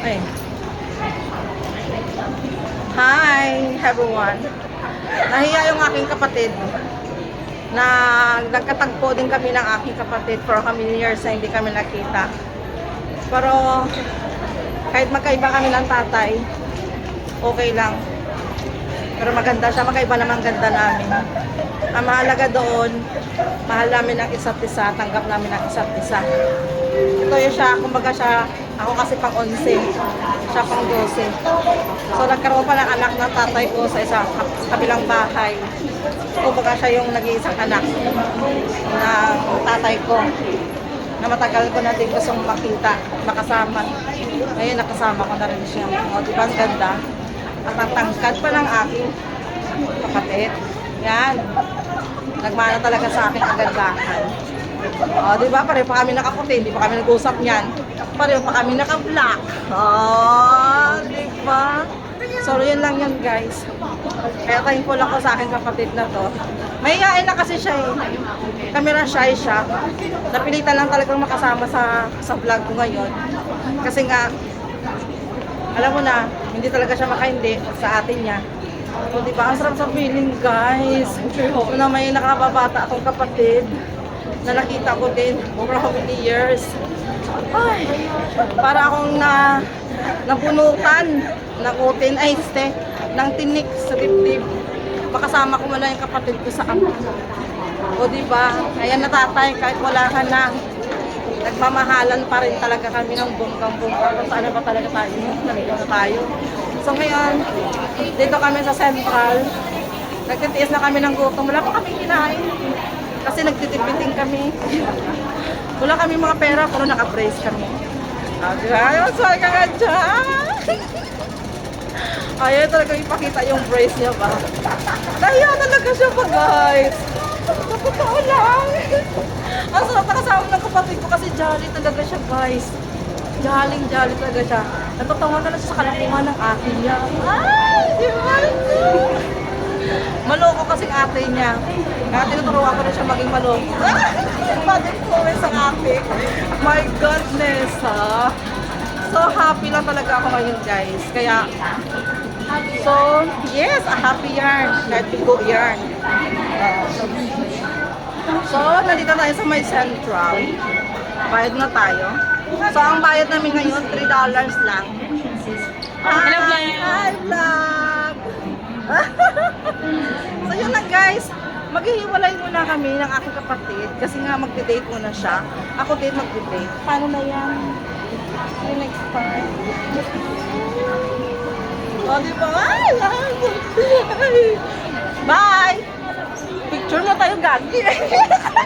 Ay. Hi, everyone. Nahiya yung aking kapatid na nagkatagpo din kami ng aking kapatid for how many years na hindi kami nakita. Pero kahit magkaiba kami ng tatay, okay lang. Pero maganda siya, magkaiba naman ganda namin. Ang mahalaga doon, mahal namin ang isa't isa, tanggap namin ang isa't isa. Ito yung siya, kumbaga siya, ako kasi pang 11, siya pang 12. So nagkaroon pa ng anak ng tatay ko sa isang kabilang bahay. Kumbaga siya yung nag-iisang anak ng tatay ko na matagal ko na din gustong makita, makasama. Ngayon nakasama ko na rin siya. O, di ba ang ganda? At ang tangkad pa ng aking kapatid. Yan. Nagmana talaga sa akin ang gandahan. O, di ba? Pareho pa kami nakaputi. Hindi pa kami nag-usap niyan. Pareho pa kami naka-black. O, di ba? So, yun lang yun, guys. Kaya thankful ako sa aking kapatid na to. Mahihain na kasi siya eh. Camera shy siya. Napilitan lang talagang makasama sa vlog ko ngayon. Kasi nga, alam mo na, hindi talaga siya makaindi sa atin niya. So, diba? Ang sarap sa feeling, guys. Na may nakababata akong kapatid na nakita ko din over how many years. Ay, para akong nabunutan ng utin, ay, ng tinik sa dibdib. Makasama ko muna yung kapatid ko sa ama. O, diba? Ayan na tatay, kahit wala ka na. Nagmamahalan pa rin talaga kami ng bonggang-bongga kung saan ba talaga tayo. Nandito na tayo. So ngayon, dito kami sa Central. Nagtitiis na kami ng gutom. Wala pa kami kinain. Kasi nagtitipiting kami. Wala kami mga pera, pero naka-brace kami. Ayun, sorry ka nga dyan. Ayaw talaga ipakita yung brace niya ba. Nahiya talaga siya pa, guys. Totoo lang. Ang sarap nakasama ng kapatid ko kasi jolly talaga siya, guys. Jolly talaga siya. Natatawa na lang siya sa kalakuhan ng ate niya. Ay, di ba? Maloko kasing ate niya. Kaya tinuturuan ko na siya maging maloko. Bad influence ang ate. My goodness, ha? So happy lang talaga ako ngayon, guys. Kaya, so, yes, a happy yarn. Kahit bigo yarn. So, nandito tayo sa may Central. Bayad na tayo. So, ang bayad namin ngayon, $3 lang. Hello, vlog! Hi, vlog! So, yun lang, guys. Maghihiwalay muna kami ng aking kapatid kasi nga magde-date muna siya. Ako din magde-date. Paano na yan? See you next time. O, diba? Bye! Picture na tayo, gagi.